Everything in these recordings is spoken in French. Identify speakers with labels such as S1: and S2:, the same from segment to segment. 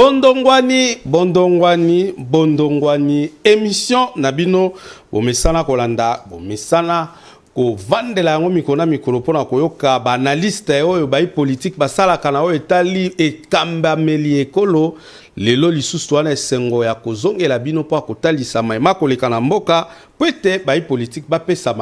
S1: Bondongwani, Bondongwani, Bondongwani, émission Nabino, Bomesana Kolanda, Bomesana, ko vandela yango mikona mikolo pona koyoka ba analyste oyo ba politique basala kana oyo etali ekamba meli ekolo lelo lisusu wana esengo ya kozongela bino po kotalisa maima koleka na mboka pete ba politique ba pesa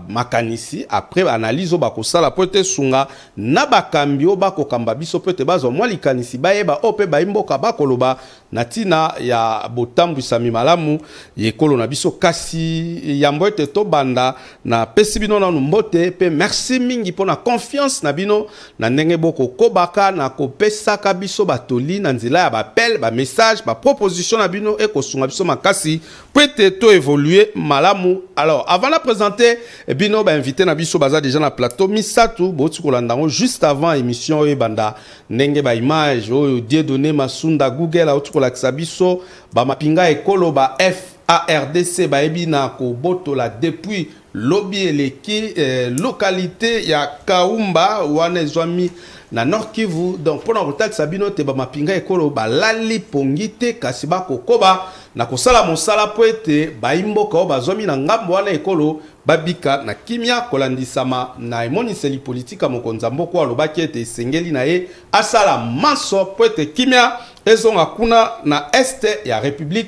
S1: makanisi après analyse ba kosala pete sunga na bakambi o ba kokamba biso pete bazo mwa likanisi bayeba ope ba mboka ba koloba natina ya botambwisa malamu yekolo na biso kasi yambo ete to banda na pesi bino na mbote pe merci mingi pona confiance na bino na ndenge boko kobaka na kopesa ka biso batoli na nzela ya bapel ba message ba proposition na bino e kosunga biso makasi pete to évoluer malamu. Alors avant de présenter bino ba invité na biso baza déjà na plateau misatu boti kolandango juste avant émission e banda ndenge ba image o Dieudonné Masunda Google auto kolakisa biso ba mapinga ekolo ba FARDC ba ebina ko botola depuis lobby eleki localité ya Kaumba wana ezwami na Nord Kivu. Donc pour notre sabino te ba mapinga ekolo ba lali pongite kasi ba kokoba na kosala mosala poete ba imboka ba zomi na ngambo wana ekolo babika na kimia kolandisama na emoniseli politika mokonza mboko alobaki ete sengeli na ye asala maso poete kimia ezonga kuna na este ya République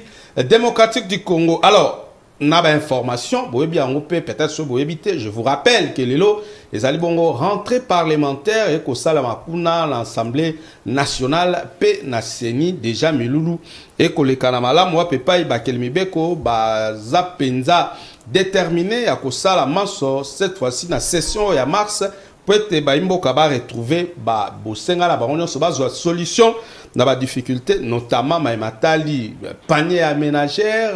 S1: démocratique du Congo. Alors na ba information boyebi yango peut-être so boyebite. Je vous rappelle que lelo les alibongo rentrée parlementaire et ko sala makuna l'Assemblée nationale pe na seni déjà milulu et ko le kanamala moi pe pa ibakel mibeko ba zapenza déterminé à ko sala maso cette fois-ci na session ya mars peut-être ba imboka ba retrouver ba bosenga la baronio so ba solution na ba difficulté notamment matali panier aménagère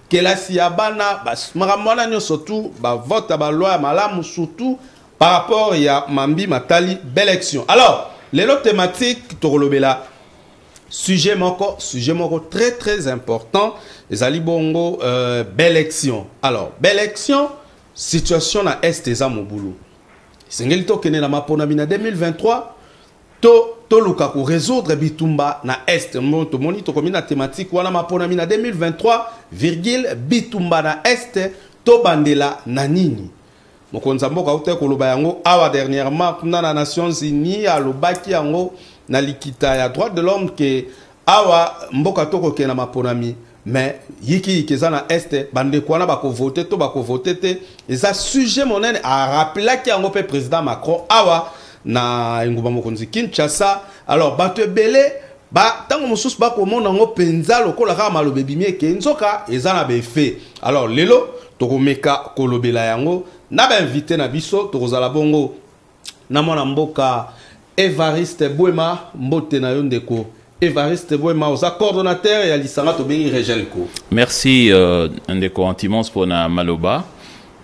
S1: kelasi ya bana makamwana nyo surtout ba vote ba loi malamu surtout par rapport ya mambi matali belle élection. Alors les autres thématiques torolobela sujet moko très important les ali bongo belle élection. Alors belle élection situation na est za mobulu sengeli to kene na mapona bina 2023 to luka ko résoudre bitumba na est monto monito komina thématique wana mapona mina 2023 virgule bitumba na est to bandela na nini mokonza mboka uta koloba yango awa dernièrement kuna na Nations Unies alobaki yango na likita ya droit de l'homme que awa mboka toko kena maponami mais yiki keza na est bande kwana bako voter to bako voter te eza sujet monene a rappeler ki yango pe président Macron awa na nguba mokonzi Kinshasa. Alors bato belé ba tango mosusu ba komona ngo penza lokola ka malobe bimie ke nzoka ezana be fait. Alors lelo tokomeka kolobela yango na ba invité na biso tokozala bongo na mwana mboka Evariste Bouema mbote na yondeko. Evariste Bouema oza coordonnateur ya lisanga to bengi Regelco.
S2: Merci ndeko Antimons pour na maloba.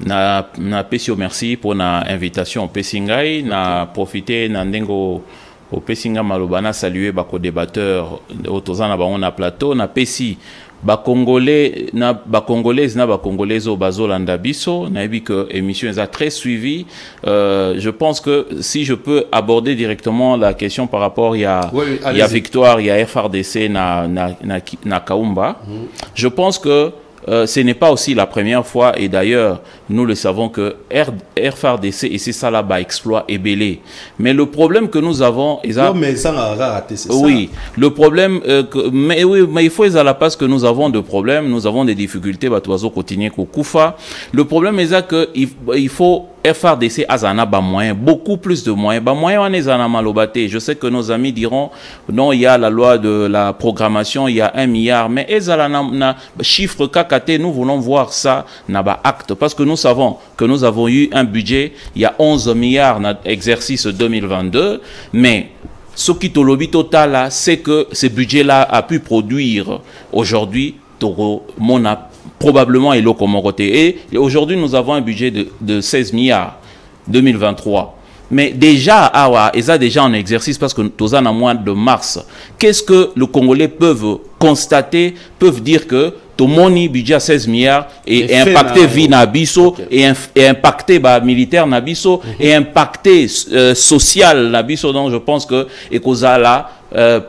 S2: Na pesio merci pour na invitation Pesingai na profiter na ndengo au Pesinga malobana saluer bako débatteur autozana ba on a plateau na pesi ba congolais na ba congolaise na ba congolais au bazolanda biso na ebi que émission est très suivie. Je pense que si je peux aborder directement la question par rapport il y a victoire il y a FARDC na Kaumba. Je pense que ce n'est pas aussi la première fois et d'ailleurs nous le savons que FARDC et c'est ça là-bas exploit et belé. Mais le problème que nous avons oui, le problème mais il faut à la place que nous avons de problèmes, nous avons des difficultés batoizo continuer ko kufa. Le problème est que il faut FARDC azana ba moyens, beaucoup plus de moyens. Ba moyens on est en malobate. Je sais que nos amis diront non, il y a la loi de la programmation, il y a 1 milliard, mais ezala chiffre kakate, nous voulons voir ça na ba acte parce que nous savons que nous avons eu un budget, il y a 11 milliards dans l'exercice 2022, mais ce qui est lobby total c'est que ce budget là a pu produire aujourd'hui probablement et locomoté. Et aujourd'hui, nous avons un budget de 16 milliards 2023. Mais déjà, ils sont déjà en exercice parce que nous sommes en mois de mars. Qu'est-ce que les Congolais peuvent constater, peuvent dire que tout mon budget à 16 milliards et impacté vie Nabiso et impacté militaire Nabiso et impacté social Nabiso. Donc je pense que Ekozala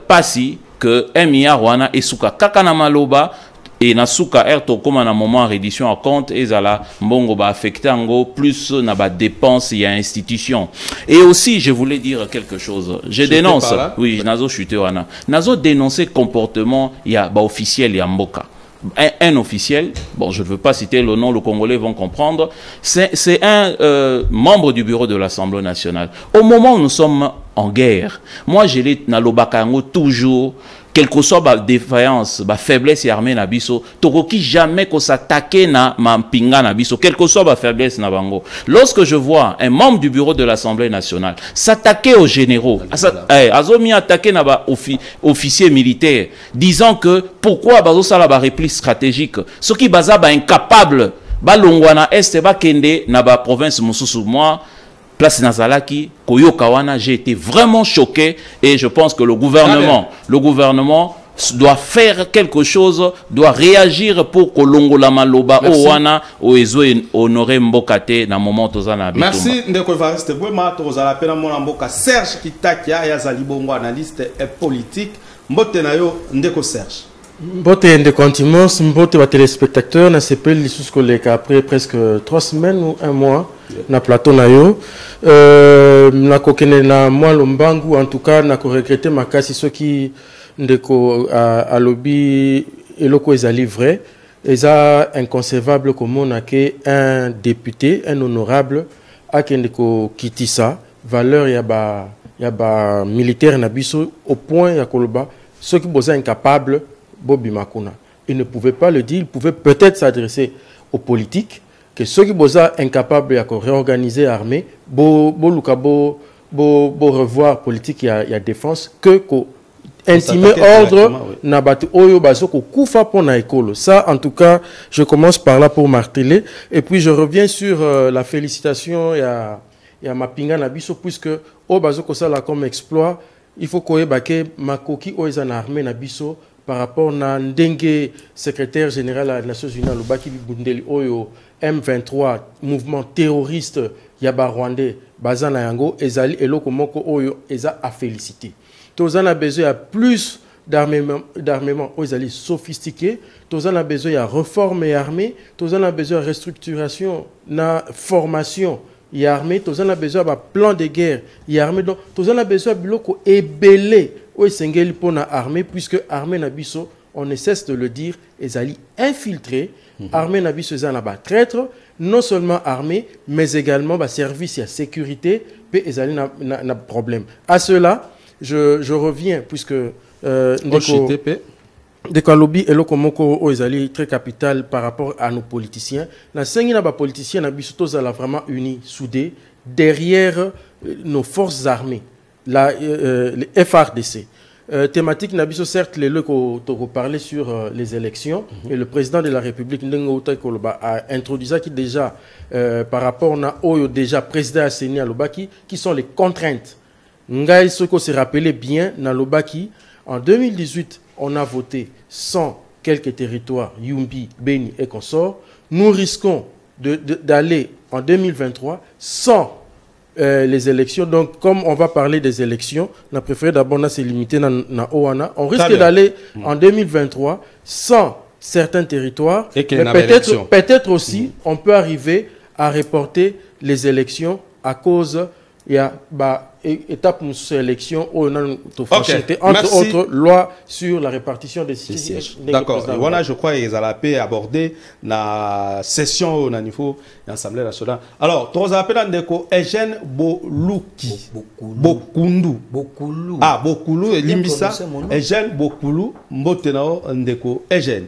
S2: pas si que 1 milliard wana esuka kaka na maloba et na suka erto comme na moment reddition à compte ezala mbongo ba affecté ngo plus na ba dépense il y a institution. Et aussi je voulais dire quelque chose, je dénonce, oui nazo chuté wana nazo dénoncer comportement il y a ba officiel ya mboka. Un officiel, bon je ne veux pas citer le nom, les Congolais vont comprendre, c'est un membre du bureau de l'Assemblée nationale. Au moment où nous sommes en guerre, moi je l'ai na lobakango toujours, quelle que soit la défaillance, la faiblesse et armée na biso, tokoki jamais qu'on s'attaque na mampinga na biso, quelle que soit la faiblesse na bango. Lorsque je vois un membre du bureau de l'Assemblée nationale s'attaquer aux généraux, azomi attaquer na ba officiers militaires, disant que pourquoi bazo sala ba repli stratégique, ce qui baza ba incapable, ba longwana est ba kende na ba province mususu. Moi place Nazalaki, Koyokawana, j'ai été vraiment choqué et je pense que le gouvernement doit faire quelque chose, doit réagir pour que Longola Maloba Owana Oezo honorer Mbokate dans moment tozana bitumba.
S1: Merci Ndeko Evariste Bouema tozala pena mona mboka Serge Kitakia ya Zalibongo analyste et politique mbote na yo Ndeko Serge.
S3: Mbote Ndeko Antimos, mbote ba téléspectateurs na CPL lissus collègues après presque 3 semaines ou 1 mois na plateau na yo na kokene na moi lombangu en tout cas na ko regretter makasi ceux qui Ndeko a lobby eloko ezali vrai eza inconcevable comme on a que un député un honorable a kendeko kitisa valeur ya ba militaire na biso au point ya koloba ceux qui bosa incapable Bobi Makuna. Il ne pouvait pas le dire, il pouvait peut-être s'adresser aux politiques, que ceux qui sont incapables de réorganiser l'armée, revoir politique et défense, que intimer ordre, ça, en tout cas, je commence par là pour marteler. Et puis, je reviens sur la félicitation et à Mapinga Nabiso, puisque au Bazoko Sala comme exploit, il faut qu'on ait Makoki Oezan armée Nabiso par rapport à Ndengue, secrétaire général des Nations Unies, Lubaki Bundeli Oyo, M23, mouvement terroriste Yaba Rwandais, Bazana Yango, Ezali et Lokomoko Oyo, Eza a félicité. Tous en a besoin de plus d'armement, Ezali sophistiqué, tous en a besoin de réforme et armée, tous en a besoin de restructuration, de formation. Il y a armée, tous en a besoin d'un plan de guerre. Il y a armée, donc tous en a besoin de bloc ébélé. Oui, c'est pour l'armée, puisque l'armée Nabiso, on ne cesse de le dire, ils allaient infiltrer. L'armée Nabiso, ils allaient traître, non seulement armée, mais également service et sécurité, puis ils allaient n'a problème. À cela, je reviens, puisque des lobby et le komoko ils allaient très capital par rapport à nos politiciens. Na sengi na ba politiciens Nabiso, tous allaient vraiment unis, soudés, derrière nos forces armées. Les FRDC. Thématique Nabiso, certes, les locaux parlaient sur les élections et le président de la République a introduit ça qui déjà par rapport à Oyo déjà président Asseni Alobaki qui sont les contraintes. Ngai Soko se rappelait bien Nalobaki en 2018 on a voté 100 quelques territoires Yumbi, Beni et consorts. Nous risquons d'aller en 2023 sans les élections. Donc, comme on va parler des élections, on a préféré d'abord se limiter à Oana. On risque d'aller en 2023 sans certains territoires. Et mais peut-être aussi, on peut arriver à reporter les élections à cause il y a étape de élection où on a entre autres loi sur la répartition des sièges.
S1: D'accord. Et voilà, je crois qu'ils allaient aborder la session au niveau de l'Assemblée nationale. Alors, tu as appelé Ndeko Eugène Boluki. Bokundu. Ah, Bokulu et Limbisa. Eugène Bokulu. Mbotenao Ndeko Eugène.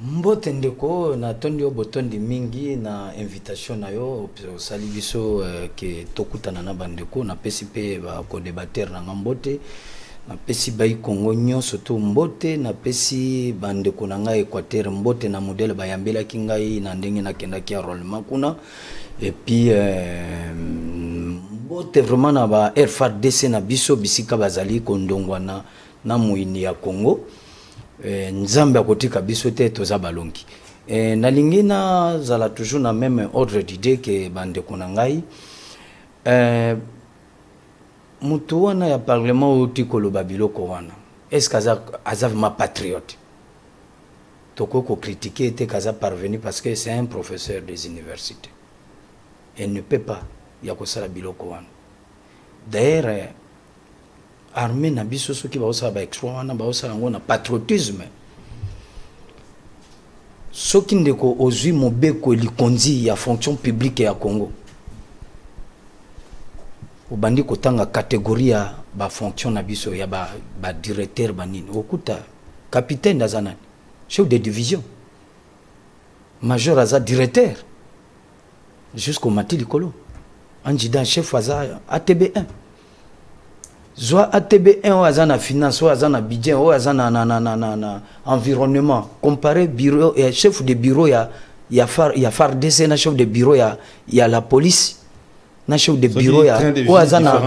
S4: Mbote Ndeko na tondio botondi mingi na invitation na yo sali biso ke tokutana na bandeko na PCP ba ko débattre na mbote na pesi bay Congo nyonso to mbote na pesi bandeko na ngai Équateur mbote na modèle bayambela kingai na ndenge na kenda ki rôle makuna et puis mbote vraiment na ba FARDC na biso bisika bazali kondongwana na muini ya Congo. Nzambe akotika biso te toza balongi nalingi na zala toujours na même ordre d'idée que bandeko na ngai mutu wana ya parlement oti koloba biloko wana est-ce qu'Aza ma patriote? Toko ko critiquer était qu'Aza parvenu parce que c'est un professeur des universités. Elle ne peut pas. Il y a que ça la biloko wana. D'ailleurs, armée na biso ceux qui va aussi ba exploit wana ba aussi ngona patriotisme. Ceux qui ndeko ozui mobeko likondi ya fonction publique ya Congo. Obandi kotanga catégorie ya ba fonction na biso ya ba directeur banini. Okuta capitaine d'Azana, chef de division. Major Aza directeur. Jusqu'au Mati Likolo. Anjida chef Aza ATB1. Soit ATB1 ou Azana finance, ou Azana budget, ou Azana environnement. Comparé bureau et chef de bureau, il y a FARDC, na chef de bureau, il y a la police, na chef de bureau, ou Azana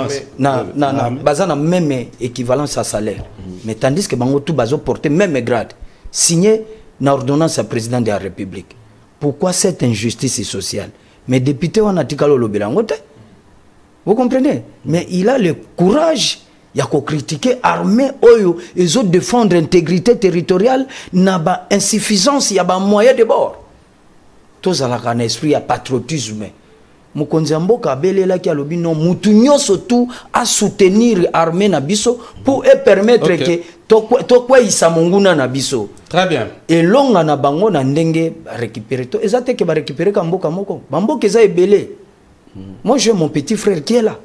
S4: bazana même équivalence à salaire. Mais tandis que bango tout bazo porter même grade. Signé na ordonnance à président de la République. Pourquoi cette injustice sociale? Mais député on a tikalo lobelangote. Vous comprenez? Mais il a le courage, il a critiquer l'armée, ils ont défendre l'intégrité territoriale, n'a pas insuffisance, il y a pas moyen de bord. Tout ça, un esprit à patriotisme. Mokonzi Mboka belela ki alobi non mutunyo surtout à soutenir l'armée na biso pour permettre que to kwa isa monguna na biso.
S1: Très bien.
S4: Et longa na bango na ndenge récupérer to ezate ke ba récupérer ka mboka moko. Bamboka eza ebele. Moi, j'ai mon petit frère qui est là.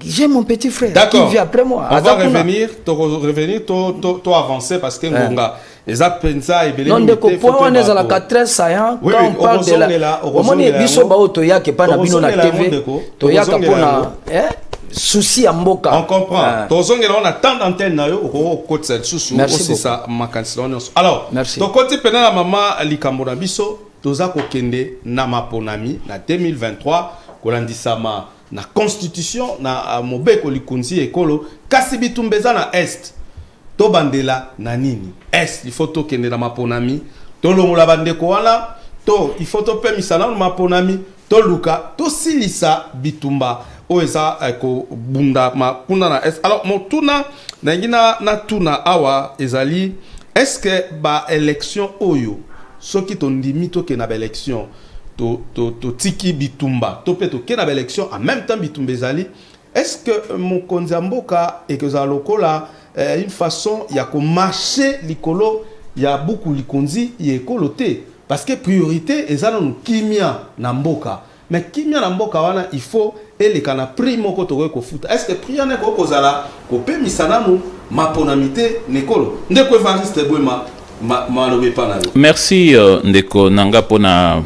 S4: J'ai mon petit frère qui vit après moi.
S1: On va revenir, tu avancer parce que Ngonga, les Apenza et Belé.
S4: Non, de quoi on est à la 4 saillant quand on parle de la. Au moment où biso ba otoya ke pa na bino na TV, toya ka pona souci à Mboka.
S1: On comprend. Tozongela on attend d'antenne na yo au côté celle sous aussi ça ma cancellation. Alors, ton côté pendant la maman likambo na biso toza kokende na maponami na 2023 kolandisama na constitution na mobeko likunzi ekolo kasi bitumbeza na est to bandela na nini est il faut to kende na maponami to longola bandeko wana to il faut to pemisa na maponami to luka to silisa bitumba oeza ko bunda makuna na est. Alors motuna na ngina na tuna awa ezali est-ce que ba élection oyo ce qui t'ont dit que na élection to tiki bitumba to pe to ke na élection en même temps bitumba zali est-ce que mon konzamboka et que za lokola une façon il y a ko marcher likolo il y a beaucoup likonzi y ekoloté parce que priorité ezana no kimia na mboka mais kimia na mboka wana il faut ele kana primo ko to ko futa est-ce que priya ne ko kozala ko pe misanamu maponamité nekolo ndeko evangeliste Bwema.
S2: Merci Ndeko Nanga pona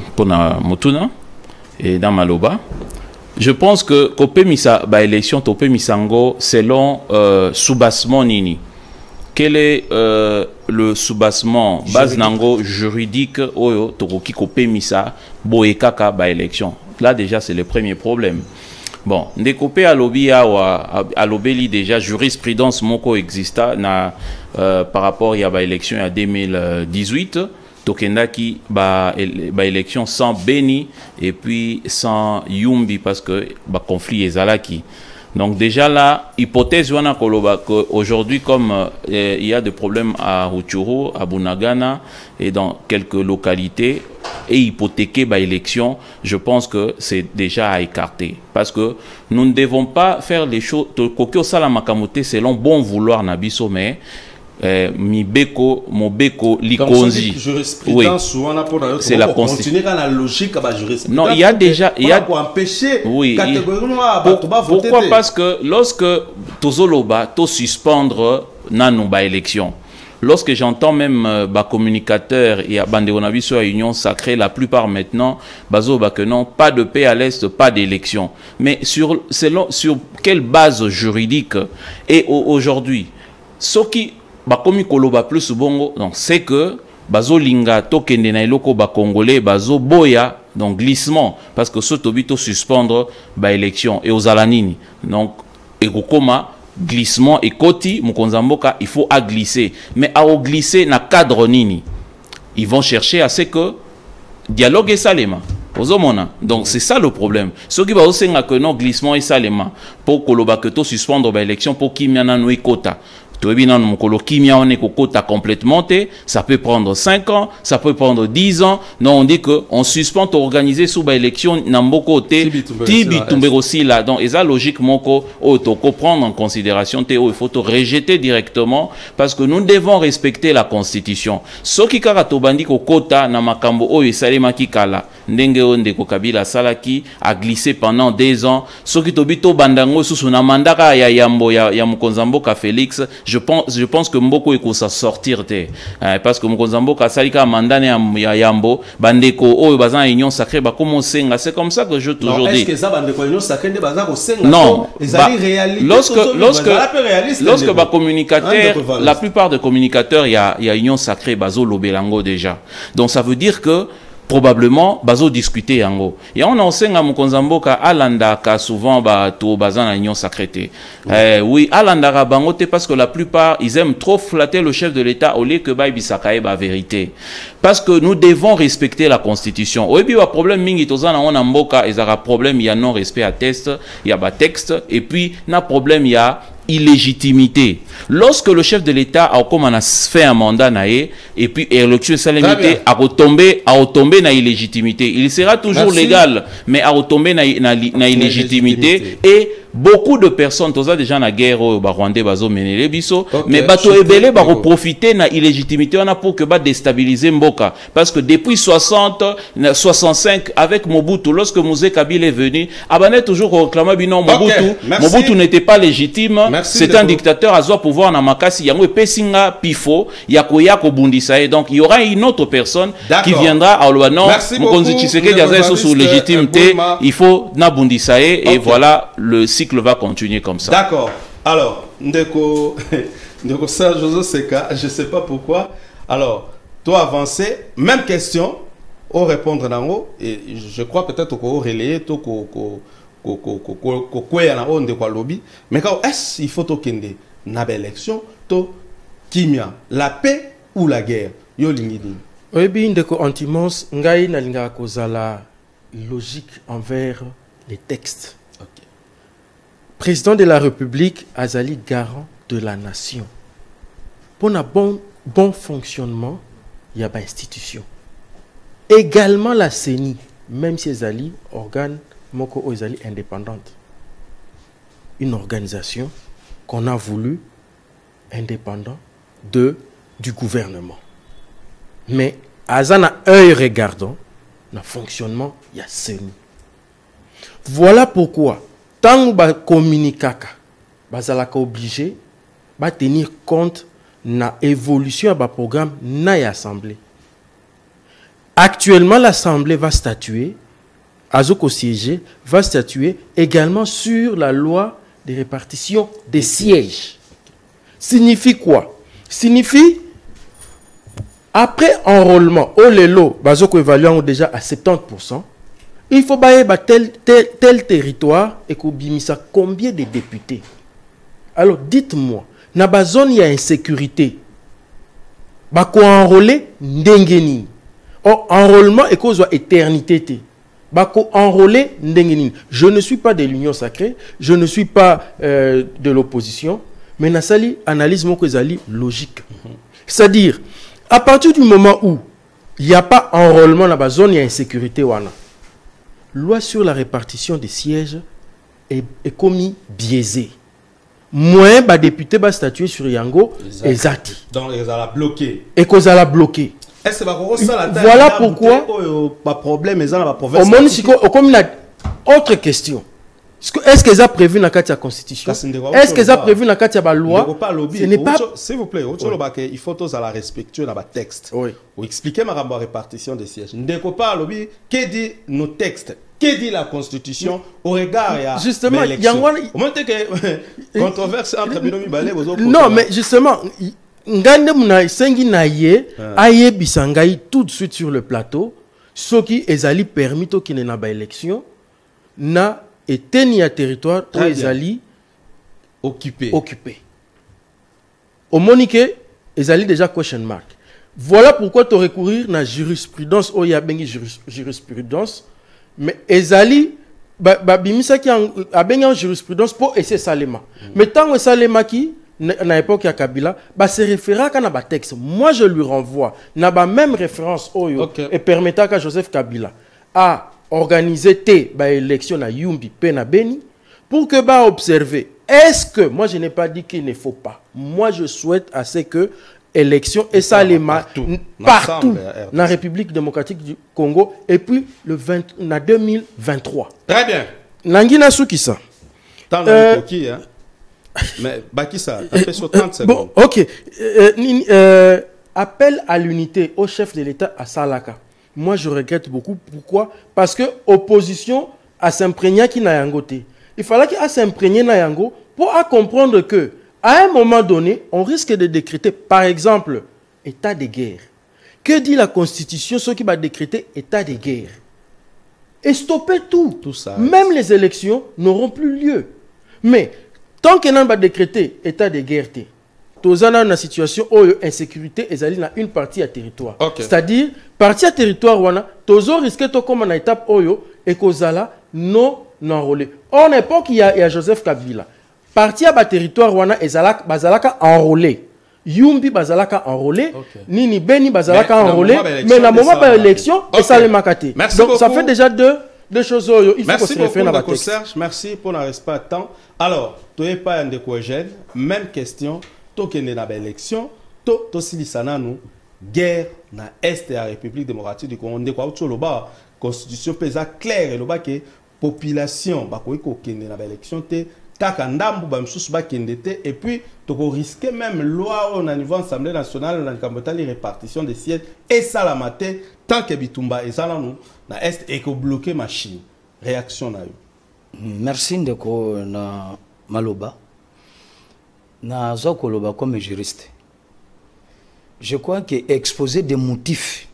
S2: Mutuna et dans Maloba. Je pense que Kopé Misa ba élection Topé Misango selon soubassement nini. Quel est le soubassement base nango juridique oyo tokoki Kopé Misa boekaka ba élection. Là déjà c'est le premier problème. Bon, Ndekopé alobeli déjà jurisprudence moko exista na par rapport à l'élection en 2018 tokendaki ba élection sans Beni et puis sans Yumbi parce que ba conflit ezalaki. Donc déjà là, hypothèse wana koloba aujourd'hui comme il y a des problèmes à Rutshuru, à Bunagana et dans quelques localités et hypothéquer ba élection, je pense que c'est déjà à écarter parce que nous ne devons pas faire les choses kokyo sala makamote selon bon vouloir na biso mais mibeko mobeko likonzi oui c'est la constitution
S1: la logique
S2: non il y a déjà il y a
S1: empêcher
S2: oui pourquoi parce que lorsque tozoloba to suspendre nanu ba élection lorsque j'entends même ba communicateur et bandéonavi sur la union sacrée la plupart maintenant bazo ba que non pas de paix à l'est pas d'élection mais sur quelle base juridique et aujourd'hui ce qui bakomi koloba plus bongo donc c'est que bazo linga tokende na eloko ba congolais bazo boya donc glissement parce que ce tobito suspendre ba élection et aux alanini donc ekokoma glissement et koti mukonzamboka il faut à glisser mais à glisser na cadre nini ils vont chercher à ce que dialogue et salema donc c'est ça le problème. Ce qui va aussi que non glissement et salema pour koloba que to suspendre ba élection pour qui miana no ikota. Toebina mokolo kimia on est kokota complètement te, ça peut prendre 5 ans, ça peut prendre 10 ans. Non, on dit que on suspend organiser sous ba élection namboko te tibi tumbe aussi là. Donc eza logique moko o toko prendre en considération te il faut te rejeter directement parce que nous devons respecter la constitution. Soki kaka tobandi kokota na makambo o esalema kikala ndenge onde ko Kabila salaki a glissé pendant 2 ans. Soki tobito bandango susu na mandaka ya yambo ya Mukonzamboka Félix. Je pense que Mboko est sa sortir parce que Mukonzamboka salika mandane ya yambo bandeko o bazan union sacrée ba commencer. C'est comme ça que je toujours dis.
S1: Est-ce que ça bandeko union sacrée de bazan ko senga?
S2: Non.
S1: Lorsque
S2: ba communicateur, la plupart des communicateurs il y a union sacrée bazo lobelango déjà. Donc ça veut dire que probablement bazo discuter yango et on enseigne à Mukonzamboka alanda ka souvent ba to bazan union sacrée. Oui alanda bangote parce que la plupart ils aiment trop flatter le chef de l'État au lieu que ba bisakae ba vérité parce que nous devons respecter la constitution. Oyebi wa problème mingi tozana on mboka ezara problème il y a non respect à test, il y a ba texte et puis na problème il y a illégitimité. Lorsque le chef de l'État a fait un mandat naé et puis élection salamité a retombé na illégitimité, il sera toujours légal mais a retombé na illégitimité et beaucoup de personnes toza déjà na guerre au Rwandais bazo menele biso mais bato ebele ba profiter na illégitimité on a pour que ba déstabiliser mboka parce que depuis 65 avec Mobutu lorsque Mzee Kabila est venu abane toujours réclamer bino Mobutu n'était pas légitime. C'est un dictateur à soi pouvoir na makasi yango pesinga pifo ya koya ko bundisa et donc il y aura une autre personne qui viendra à non Mokonzi Tshisekedi aza sous légitimité il faut na bundisa et voilà le cycle va continuer comme ça.
S1: D'accord. Alors ndeko Serge Joseph Seka, je sais pas pourquoi. Alors toi avancer même question au répondre nango et je crois peut-être qu'on relayer to mais quand est-ce il faut tokende na élection to kimia la paix ou la guerre yo lingidi
S3: oyebi ndeko Antimos ngai na linga kozala logique envers les textes.
S1: Okay.
S3: Président de la République azali garant de la nation pour un bon fonctionnement il y a ba institution également la CENI même si azali organe Moko Ozali indépendante. Une organisation qu'on a voulu indépendant du gouvernement. Mais, Azana œil regardant, le fonctionnement, il y a CENI. Voilà pourquoi, tant que communicaka, bazalaka obligé, va tenir compte de l'évolution de programme na l'Assemblée. Actuellement, l'Assemblée va statuer Azoko siégé va statuer également sur la loi de répartition des sièges. Signifie quoi? Signifie, après enrôlement, au lelo, Bazoko évaluant déjà à 70%, il faut bailler tel territoire et qu'obimisa combien de députés. Alors dites-moi, na bazone il y a insécurité. Bako enrôler ndengeni. Or enrôlement et cause éternité. Bako enrôlé ndengeni. Je ne suis pas de l'union sacrée, je ne suis pas de l'opposition, mais nasali analyse mon kozali logique. C'est-à-dire, à partir du moment où il n'y a pas enrôlement dans la zone, il y a insécurité wana. Loi sur la répartition des sièges est commis biaisée. Moins ba député ba statuer sur Yango exact.
S1: Donc ils allaient bloquer.
S3: Et qu'on a bloqué. Voilà pourquoi
S1: pas problème mais la province.
S3: Au monde comme une autre question. Est-ce qu'ils ont prévu dans la constitution? Est-ce qu'ils ont prévu dans la loi? Ce n'est pas.
S1: S'il vous plaît, il faut tous la respecter dans le texte.
S3: Oui.
S1: Vous expliquez ma répartition des sièges. Ne pas lobby. Que dit nos textes? Que dit la constitution au regard
S3: justement,
S1: il y a une controverse entre Binomi Balé et
S3: non, mais justement, Ngande Muna Sengi Naye aye bisangai tout de suite sur le plateau, ce qui est allé permis qu'il n'y ait pas d'élection, na été ni à territoire où ils allaient
S1: occupé.
S3: Au Monique, ils allaient déjà question mark. Voilà pourquoi tu recourir à la jurisprudence, où il y a bien jurisprudence, mais ils allaient bimisa qui a bien jurisprudence pour essayer Salema. Mais tant que Salema qui na époque ya Kabila ba se référa kana ba texte. Moi je lui renvoie na ba même référence oyo et permettant à Joseph Kabila a organisé té ba élection na Yumbi pe na Beni pour que ba observer. Est-ce que moi je n'ai pas dit qu'il ne faut pas. Moi je souhaite à ce que élection et ça les partout dans la République démocratique du Congo et puis le 2023.
S1: Très bien.
S3: Nangina Soukissa.
S1: Tant hein. Mais Bakissa, ça fait sur 30 secondes.
S3: Bon, ok. Appel à l'unité au chef de l'État à Salaka. Moi, je regrette beaucoup. Pourquoi? Parce que opposition à s'imprégner qui n'a rien goté. Il fallait qu'il s'imprégner na yango pour comprendre que à un moment donné, on risque de décréter, par exemple, état de guerre. Que dit la Constitution, ce qui va décréter état de guerre? Et stopper tout. Tout ça. Même les élections n'auront plus lieu. Mais tant qu'on va décréter état de guerre, tous en une situation où insécurité est allée dans une partie à territoire. C'est-à-dire, partie à territoire, tous risquent de comme une étape où et qu'aux non enrôlé. En époque, il y a Joseph Kabila. Parti à territoire wana ezalaka bazalaka enrôlé. Yumbi bazalaka enrôlé, Nini Beni bazalaka enrôlé, mais dans le moment de l'élection, et ça les makate. Donc ça fait déjà deux choses. Il faut qu'on se réfère à
S1: Serge, merci pour le respect de temps. Alors, tu n'es pas un découragé, même question, tu es dans l'élection, tu es nous guerre dans l'Est de la République démocratique du Congo. La constitution pesa claire et la population ba ko kende na élection te kaka ndambu ba msusu ba kende te et puis to risquer même loi au niveau Assemblée nationale na kambotali répartition des sièges et ça la maté tant que bitumba et ça là nous na est et ko bloquer machine réaction na yo.
S4: Merci ndeko na maloba na zokoloba comme juriste. Je crois que exposer des motifs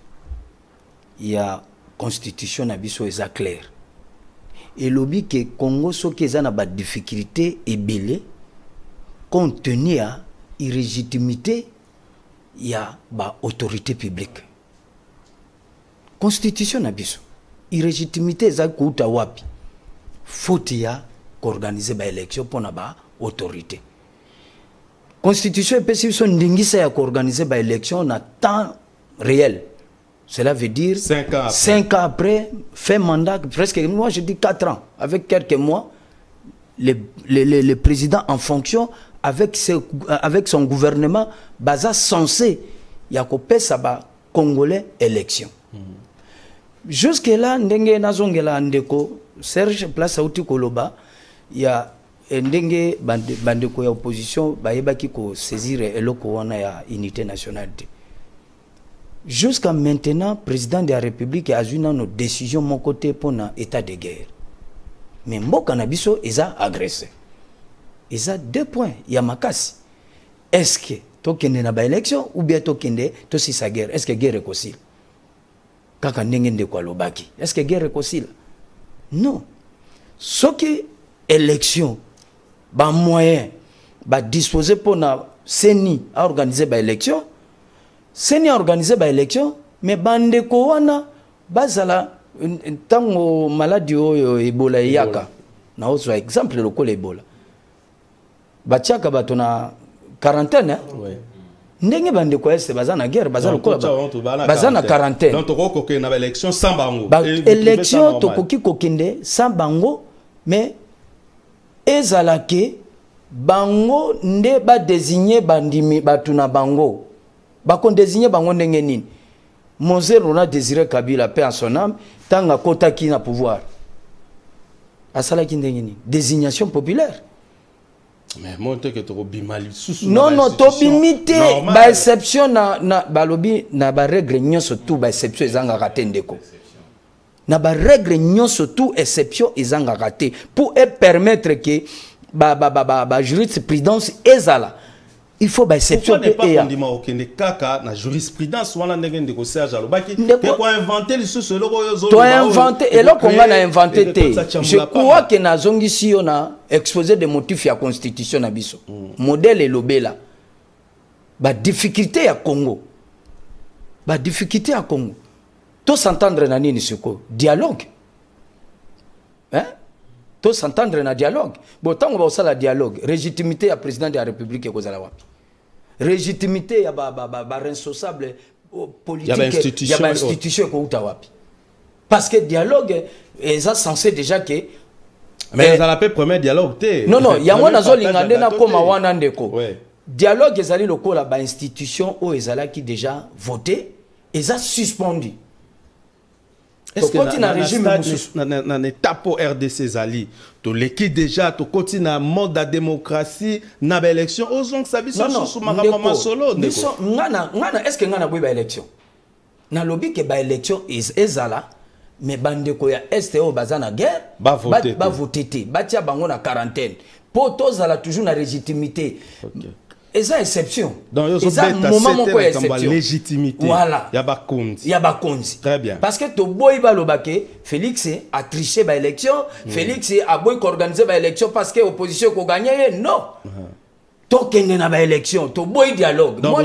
S4: il y a constitution na biso est clair. Et lobby que Congo so qui a na difficulté et belé compte tenu à illégitimité il y a ba autorité publique. Constitution na biso illégitimité za kuta wapi faute ya organiser ba élection pour na ba autorité. Constitution et son ndingisa ya organiser ba élection na temps réel. Cela veut dire 5 ans après, fin mandat, presque, moi je dis 4 ans, avec quelques mois, le président en fonction, avec son gouvernement, baza censé, il y a coupé ça Congolais élection. Jusque-là, ndenge nazongela ndeko, Serge Place Auti Koloba, il y a ndenge bandeko ya opposition, bayebaki ko saisir eloko wana ya unité nationale. Jusqu'à maintenant, le président de la République a eu nos décisions de mon côté pour l'état de guerre. Mais Mboka Nabiso, ils ont agressé. Ils ont 2 points. Il y a Makasi. Est-ce que tu as une élection ou bien tu as une guerre? Est-ce que la guerre est possible? Est-ce que la guerre est possible? Non. Ce qui est élection, les moyens, disposer pour la CENI à organiser l'élection, Seni a organisé ba élection, mais bande ko wana bazala tango maladie oyo Ebola yaka. Na ozo exemple le ko Ebola. Batiaka batona quarantaine. Ouais. Ndenge bande ko ese bazana guerre, bazana ko bazana quarantaine.
S1: Donc to ko ke na élection sans bango.
S4: Élection to koki kokende sans bango, mais ezalake bango nde ba désigner bandimi batuna bango. Bakon désigné bango ndenge nini. Mose Rona Désiré Kabila paix en son âme tanga kota ki na pouvoir. Asala ki ndenge nini. Désignation populaire.
S1: Mais monte que to bimali susu.
S4: Non non to bimité ba exception na balobi na ba règle nyonso tout ba exception ezanga raté ndeko. Na ba règle nyonso tout exception ezanga raté pour permettre que ba jurisprudence ezala. Il faut ba exception
S1: de pas ndima okende kaka na jurisprudence wana ndenge ndeko Serge alobaki te ko inventer le sous loko yo
S4: to inventer et là qu'on va inventer te je crois que na zongisi on a exposé des motifs ya constitution na biso modèle et lobela ba difficulté à Congo to s'entendre na nini siko dialogue hein to s'entendre na dialogue. Bon tant on va ça la dialogue, légitimité à président de la République ko zala wapi. Légitimité ya ba responsable politique ya ba institution ko uta wapi. Parce que dialogue est censé déjà que
S1: mais ça la paix premier dialogue té.
S4: Non non, ya mona zo lingande na koma wana ndeko. Dialogue ezali lokola ba institution o ezala qui déjà voté et ça suspendu.
S1: Est-ce que dans régime dans étape au RDC zali to l'équipe déjà to continue na mode de démocratie na ba élection ozong sabiso sous makamama solo
S4: ndeko. Ngana est-ce que ngana boy ba élection? Na lobby que ba élection ezala mais bandeko ya STO bazana guerre ba voter té batia bango na quarantaine pour tous ala toujours na légitimité. Et ça exception.
S1: Donc il y a un moment où il y a légitimité.
S4: Voilà.
S1: Il y a pas konzi.
S4: Il y a pas konzi.
S1: Très bien.
S4: Parce que to boy ba lobake Félix a triché ba élection, Félix a boy organiser ba élection parce que opposition ko gagner non. To kende na ba élection, to boy dialogue.
S1: Donc,
S4: moi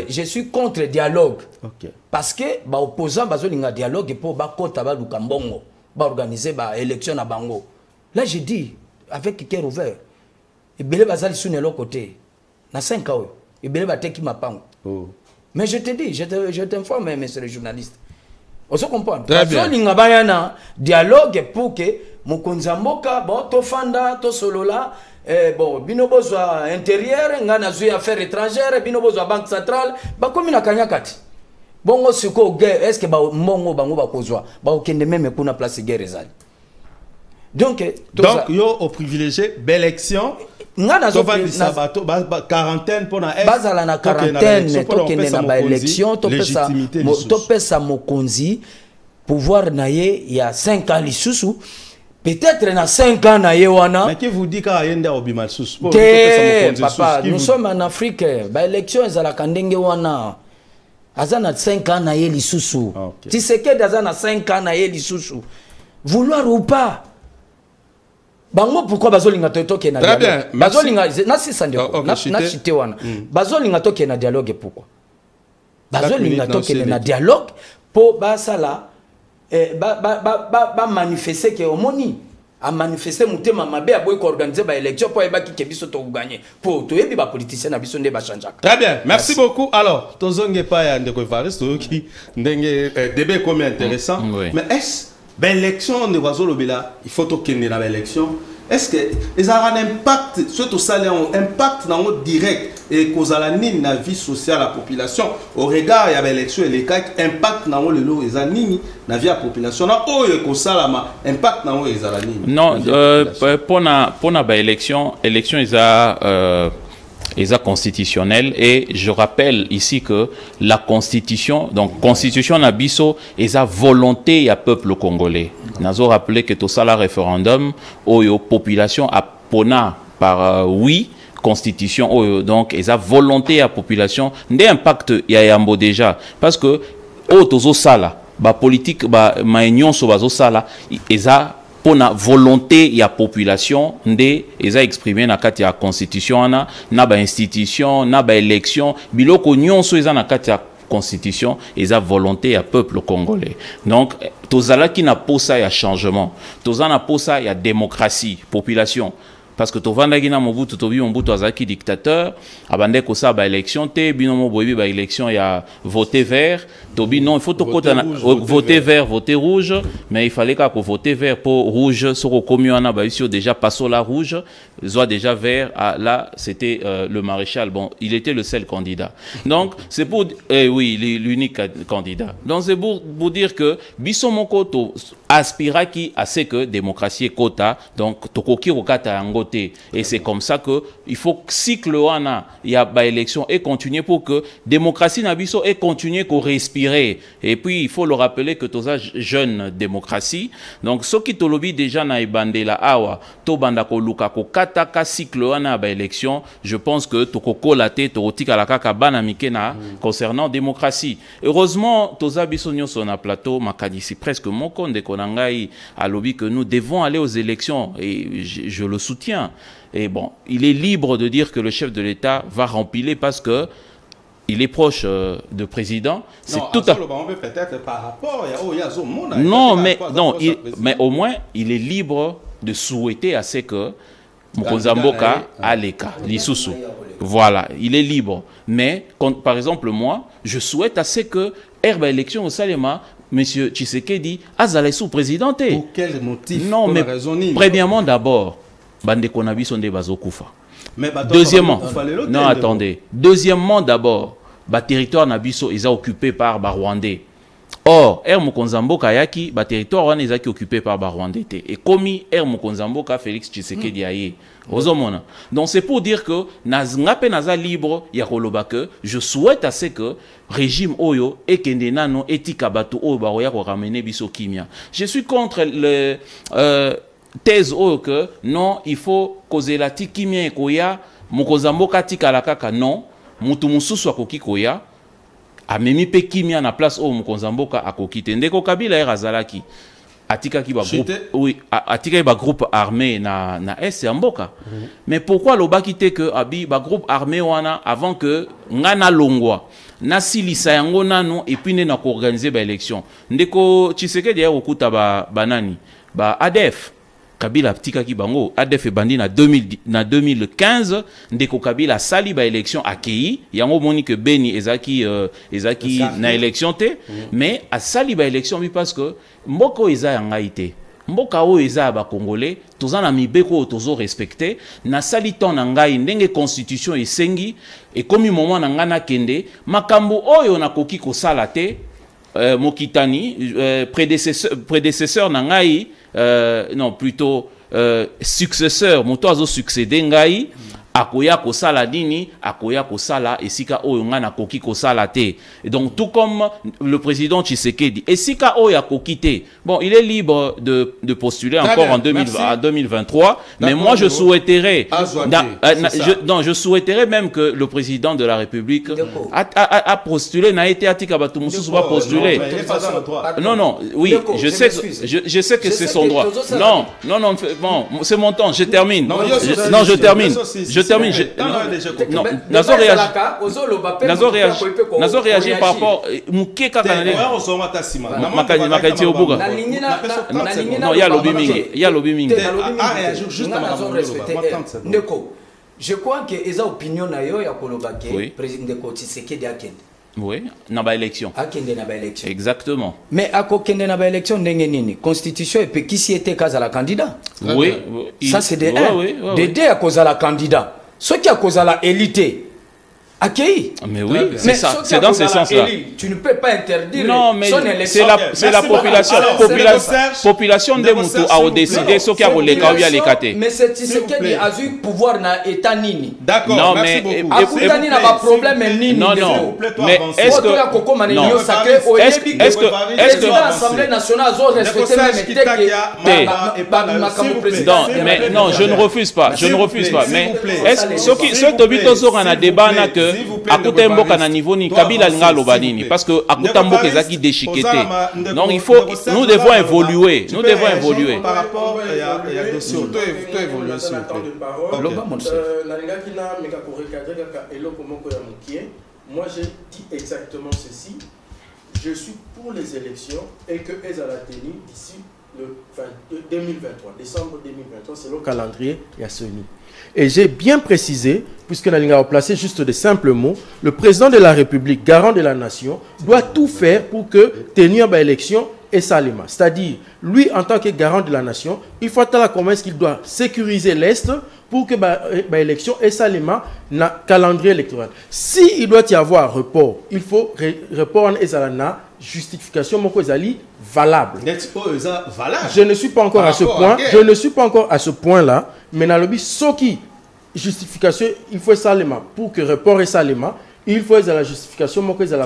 S4: je suis contre dialogue.
S1: OK.
S4: Parce que ba opposant bazo linga dialogue pour ba kota ba lukambongo, ba organiser ba élection na bango. Là je dis avec cœur ouvert. Et belé bazali sous l'autre côté. Na 5 ans. Et belé bateki mapango. Mais je te dis, je t'informe, monsieur le journaliste. On se comprend.
S1: Très bien.
S4: Linga bayana dialogue pour que mokonzamboka bon to fanda to solola bon bino bozwa intérieur ngana zui affaires étrangères bino bozwa banque centrale ba komi na kanyakati. Bongo siko guerre est-ce que ba mbongo bango ba kozwa ba okende même kuna place guerre ezali. Donc
S1: yo au privilégié belle élection.
S4: Ngana zo
S1: quarantaine pour na
S4: bazala na quarantaine to kende na ba élection to pesa mokonzi pouvoir naye il y a 5 ans lisusu peut-être na 5 ans naye wana.
S1: Mais qui vous dit ka yenda obima lisusu pour
S4: papa nous sommes en Afrique ba élection ezala kandenge wana azana 5 ans naye lisusu Tshisekedi azana 5 ans naye lisusu vouloir ou pas. Bango pourquoi bazolinga toke na dialogue? Très bien. Bazolinga na sisa ndeko na chité wana. Bazolinga toke na dialogue pourquoi? Bazolinga toke na dialogue pour basala ba manifester que omoni a manifester mutema mabe aboy ko organiser ba élection pour ebaki ke biso to gagner pour to yebi ba politicien na biso nde ba changer.
S1: Très bien. Merci beaucoup. Alors, tozonge pa ya ndeko Evaristo qui ndenge débat comme intéressant. Mais est-ce l'élection de Wazolobela, il faut qu'il y ait une élection. Est-ce que ça a un impact, surtout ça a un impact dans le direct et cause à la vie sociale de la population au regard de l'élection et les cas impact dans le lot et la vie de la population impact dans le
S2: non pour la élection est constitutionnel et je rappelle ici que la constitution donc constitution nabiso est à volonté ya peuple congolais. Nazo rappeler que tout ça la référendum oyo population a pona par oui constitution oyo donc est à volonté ya population ndé impact ya yambo déjà parce que o tozo sala ba politique ba maignon so bazo sala est à pour la volonté ya population ndé eza exprimé na kati ya constitution na ba institution na ba élection biloko nyonso eza na kati ya constitution eza volonté ya peuple congolais. Donc tozala ki na posa ya changement tozana posa ya démocratie population parce que tovandaki na Mobutu tobi Mobutu azaki dictateur abande ko sa ba élection te binomo boyebi ba élection ya voter vert tobi non il faut voter vert voter rouge mais il fallait qu'à voter vert pour rouge soko komi wana ba ici déjà passé la rouge soit déjà vert là c'était le maréchal bon il était le seul candidat donc c'est pour oui l'unique candidat donc c'est pour dire que biso moko to aspira qui à ce que démocratie quota donc tokoki rokata yango. Et c'est comme ça que il faut cycle wana il y a ba élection et continuer pour que démocratie nabiso et continuer qu'on respirer et puis il faut le rappeler que tous jeune démocratie donc ce qui tolobi déjà na ibandela awa to banda ko luka ko kataka cycle wana ba élection je pense que to ko kolate to otika la kaka bana mikena concernant démocratie heureusement toza biso nyonso na plateau makadisi presque moko ndeko na ngai a lobby que nous devons aller aux élections et je le soutiens. Et bon, il est libre de dire que le chef de l'État va rempiler parce que il est proche de président. C'est tout à...
S1: peut-être par rapport
S2: Non, mais, non, mais au moins, il est libre de souhaiter à ce que Mokonzamboka a les cas, l'Issoussou. Voilà, il est libre. Mais, quand, par exemple, moi, je souhaite à ce que Herbe élection au Salema, M. Tshisekedi, Azalé sous-présidenté.
S1: Pour quel motif?
S2: Non, mais premièrement, d'abord, Bande Konabi sont des bazokoufa. Deuxièmement, non, attendez. Deuxièmement, d'abord, le territoire Nabiso est occupé par les Rwandais. Or, Mokonzamboka Yaki, le territoire est occupé par les Rwandais. Et comme Mokonzamboka Félix Tshisekedi Aye. Donc c'est pour dire que naza libre je souhaite à ce que régime Oyo et Kendenano etika batu Oyo baroya ko ramener biso kimia. Je suis contre le thèse Oyo que non, il faut causer la kimia koya Mokonzamboka tika la kaka non, mutu mususu akoki koya amemi pe kimia na place Oyo Mokonzamboka akoki ndeko Kabila erazalaki. Atika ki ba groupe, oui, atika ba groupe armé na S et Mboka. Mais pourquoi l'obaki te que abi ba groupe armé wana avant que ngana longwa na silisa yango nano et puis na ko organiser ba élection. Ndeko Tshisekedi ya okuta ba banani ba ADF. Kabila tika ki bango ADF e bandi na 2015 ndeko Kabila sali ba élection akei yango moni que Beni ezaki na élection te mais a sali ba élection parce que mboko eza yangaite mboka o eza ba congolais tozana mibeko tozo respecter na sali ton na ngai ndenge constitution esengi et comme moment na ngana kende makambo oyo na koki ko sala te mokitani prédécesseur na ngai non plutôt successeur moto azo succéder ngai akoya ko sala dini akoya ko sala esika oyo ngana koki ko sala te. Et donc tout comme le président Tshisekedi esika oyo akoki te, bon il est libre de postuler encore en 2023 mais moi je souhaiterais je souhaiterais même que le président de la République a postulé n'a été atika batu mususu va postuler. Non oui, je sais que c'est son droit. Non bon c'est mon temps, je termine. Non, je termine. Non, Nazo réagit par rapport Mukeka Kanale. Non, il y a lobby mingi.
S4: Je crois que les opinions nayo ya kolobake président de Tshisekedi akende.
S2: Oui, na ba élection.
S4: Akende na ba élection.
S2: Exactement.
S4: Mais akokende na ba élection ndenge nini? Constitution et puis qui s'y était kaza la candidat.
S2: Oui.
S4: Ça c'est de un. De deux à cause à la candidat. Ce qui a causé la élité, accueilli.
S2: Mais oui, c'est ça, c'est dans ce sens-là.
S4: Tu ne peux pas interdire.
S2: Non, mais c'est la population. Population de Moutou a décidé ce qui a volé quand il y a les catés.
S4: Mais c'est ce qui a eu pouvoir na état nini.
S1: D'accord.
S2: Non, mais
S4: Akutani n'a pas problème nini.
S2: Non. Mais est-ce que
S4: l'Assemblée nationale a respecté
S2: mais non, je ne refuse pas. Mais est-ce que Tobito a débat que akuta mboka na niveau ni Kabila nga lobanini parce que akuta mboka ezaki déchiqueté. Non, il faut nous devons évoluer.
S3: Par rapport à dossier évoluer s'il vous plaît. Moi j'ai dit exactement ceci. Je suis pour les élections et que elles allaient tenir d'ici le 2023, décembre 2023, c'est le calendrier Yassoni. Et j'ai bien précisé, puisque Nalinga a placé juste de simples mots, le président de la République, garant de la nation, doit tout faire pour que tenir l'élection et Salima. C'est-à-dire, lui, en tant que garant de la nation, il faut attendre comment est-ce qu'il doit sécuriser l'Est pour que l'élection et Salima na calendrier électoral. S'il doit y avoir report, il faut report et Salana justification valable. Je ne suis pas encore à ce point. Je ne suis pas encore à ce point-là. Mais dans le but, ce qui justification, il faut Salima pour que report et Salima. Il faut la justification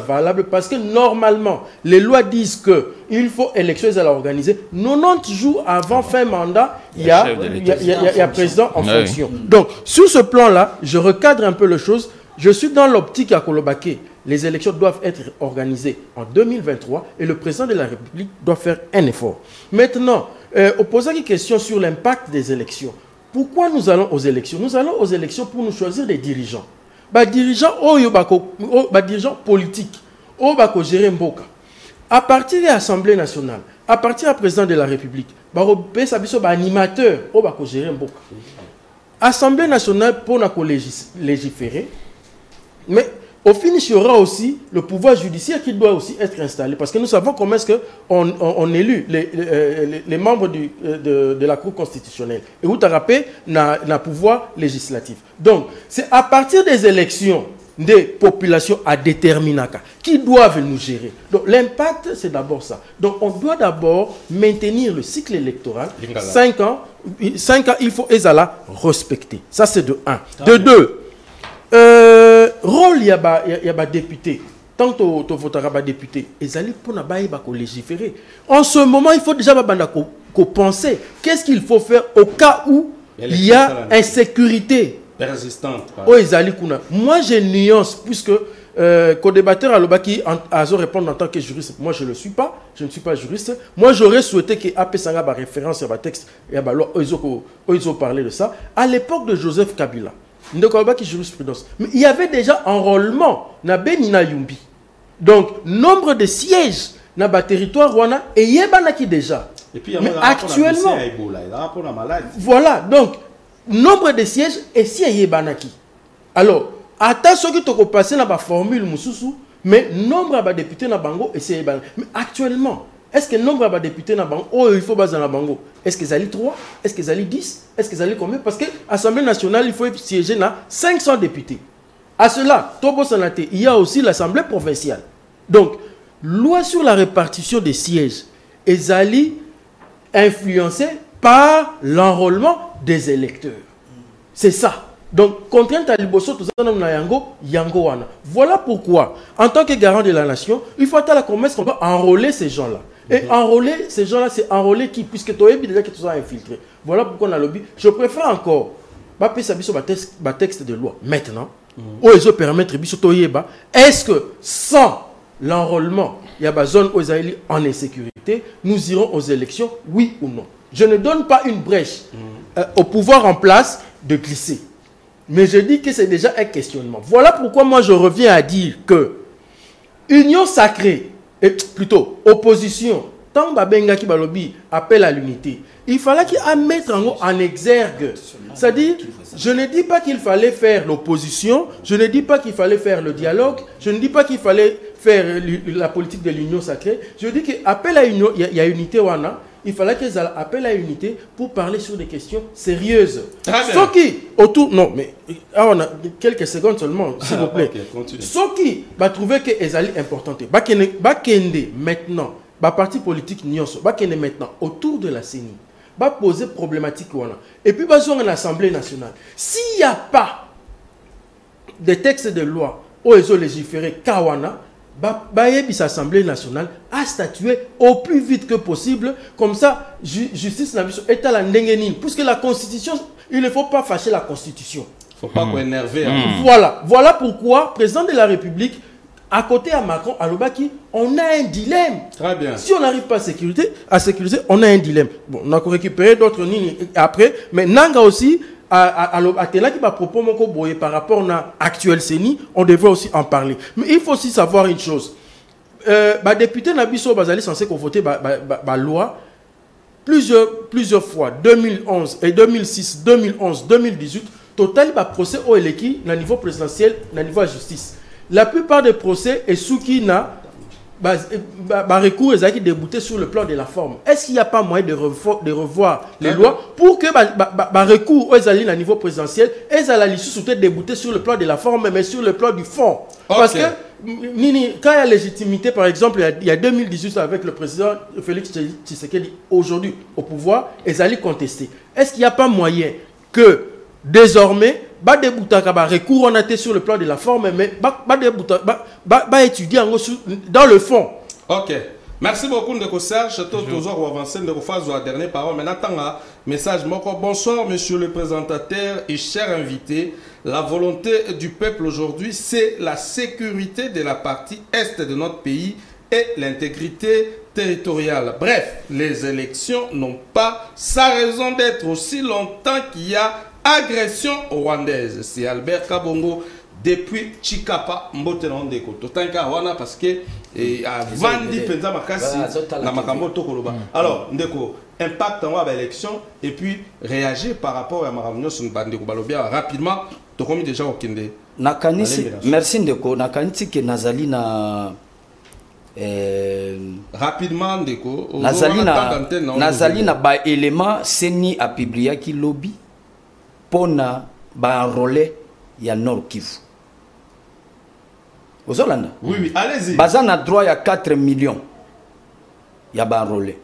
S3: valable parce que normalement, les lois disent que il faut élection organiser 90 jours avant fin mandat, il y a président en fonction. Donc, sur ce plan-là, je recadre un peu les choses. Je suis dans l'optique à Kolobake. Les élections doivent être organisées en 2023 et le président de la République doit faire un effort. Maintenant, poser une question sur l'impact des élections. Pourquoi nous allons aux élections? Nous allons aux élections pour nous choisir des dirigeants. dirigeant dirigeant politique oyo bako gérer mboka à partir de l'Assemblée nationale, à partir du président de la République, bapesa biso ba animateur oyo bako gérer mboka. Assemblée nationale pour légiférer, mais au finish, il y aura aussi le pouvoir judiciaire qui doit aussi être installé. Parce que nous savons comment est-ce qu'on élit les membres de la Cour constitutionnelle. Et où tu as rappelé le pouvoir législatif. Donc, c'est à partir des élections des populations à déterminer qui doivent nous gérer. Donc, l'impact, c'est d'abord ça. Donc, on doit d'abord maintenir le cycle électoral. 5 ans, il faut respecter. Ça, c'est de 1. De 2. Rôle il y a député tant que votera député ils allaient pour légiférer en ce moment il faut déjà penser qu'est-ce qu'il faut faire au cas où il y a insécurité
S1: persistante.
S3: Moi j'ai une nuance puisque co-débatteur à l'Obaki a répondre en tant que juriste. Moi je ne suis pas juriste. Moi j'aurais souhaité que AP Sanga ba référence à texte et à loi ils ont parlé de ça à l'époque de Joseph Kabila. Jurisprudence. Mais il y avait déjà enrôlement na Benina Yumbi. Donc, nombre de sièges dans le territoire Rwanda et Yebanaki déjà.
S1: Et puis,
S3: mais actuellement, voilà, donc, nombre de sièges et si Yebanaki. Alors, attention que tu as passé dans la formule Moussousou, mais nombre de députés dans Bango et c'est Yebanaki. Mais actuellement, est-ce que le nombre de députés dans Bango, il faut baser dans Bango? Est-ce qu'ils allaient 3? Est-ce qu'ils allaient 10? Est-ce qu'ils allaient combien? Parce que l'Assemblée nationale, il faut siéger dans 500 députés. À cela, Tobo Sanaté, il y a aussi l'Assemblée provinciale. Donc, loi sur la répartition des sièges, ils allaient influencés par l'enrôlement des électeurs. C'est ça. Donc, contrainte à Liboso, tout ça, Yango Wana. Voilà pourquoi, en tant que garant de la nation, il faut attendre la promesse qu'on va enrôler ces gens-là. Et enrôler ces gens-là, c'est enrôler qui, puisque tu as déjà que tout ça infiltré. Voilà pourquoi on a lobby. Je préfère encore, texte de loi maintenant, où ils ont permettre, est-ce que sans l'enrôlement, il y a une zone où ils en insécurité, nous irons aux élections, oui ou non? Je ne donne pas une brèche au pouvoir en place de glisser. Mais je dis que c'est déjà un questionnement. Voilà pourquoi moi je reviens à dire que union sacrée, et plutôt opposition, tant Babenga qui balobi appelle à l'unité, il fallait qu'il a mettre en exergue. C'est-à-dire, je ne dis pas qu'il fallait faire l'opposition, je ne dis pas qu'il fallait faire le dialogue, je ne dis pas qu'il fallait faire la politique de l'union sacrée. Je dis qu'appel à l'union, il y a unité wana. Il fallait qu'ils appellent à l'unité pour parler sur des questions sérieuses. Ceux qui, autour, non, mais on a quelques secondes seulement, s'il vous plaît. Okay, ceux qui va trouver que les alliés importantes, maintenant, parti politique nyonso, maintenant autour de la CENI, va poser problématique et puis va jouer en Assemblée nationale. S'il n'y a pas de textes de loi où ils ont légiféré Kawana, l'Assemblée nationale a statué au plus vite que possible. Comme ça, justice est à la ndengenine. Puisque la Constitution, il ne faut pas fâcher la Constitution.
S1: Il ne faut pas qu'on énerve.
S3: Voilà pourquoi, président de la République, à côté à Macron, à Lobaki, on a un dilemme.
S1: Très bien.
S3: Si on n'arrive pas à sécuriser, on a un dilemme. Bon, on a récupéré d'autres lignes après, mais Nanga aussi, à Tela qui va proposer mon coboye par rapport à l'actuel CENI, on devrait aussi en parler. Mais il faut aussi savoir une chose. Député Nabiso Bazali censé voter la loi plusieurs fois, 2011 et 2006, 2011, 2018, total procès au Eleki au niveau présidentiel, au niveau de la justice. La plupart des procès est sous qui n'a recours qui débouté sur le plan de la forme. Est-ce qu'il n'y a pas moyen de revoir les lois pour que recours aux alliés au niveau présidentiel et à l'issue débouté sur le plan de la forme mais sur le plan du fond? Parce que quand il y a légitimité, par exemple, il y a 2018 avec le président Félix Tshisekedi aujourd'hui au pouvoir, ils allaient contester. Est-ce qu'il n'y a pas moyen que désormais recours on a été sur le plan de la forme mais étudier dans le fond?
S1: Ok, merci beaucoup de Serge. Toujours avancer de phase la dernière parole. Maintenant, message. Bonsoir, monsieur le présentateur et cher invité. La volonté du peuple aujourd'hui, c'est la sécurité de la partie est de notre pays et l'intégrité territoriale. Bref, les élections n'ont pas sa raison d'être aussi longtemps qu'il y a agression rwandaise. C'est Albert Kabongo depuis Chikapa mbote na ndeko totanka wana parce que vandi penza makasi na makambo tokoloba. Alors ndeko impact en élection et puis réagir par rapport à makambo sur bandeko balobia rapidement to komi déjà okende.
S4: Nakanisi merci ndeko nakanisi ke nazali na
S1: rapidement ndeko
S4: nazali na ba élément seni a publié ki lobby pona ba enrôler ya Nord Kivu. Ozolanda?
S1: Oui, allez-y.
S4: Bazan a droit à 4 millions. Ya ba enrôler.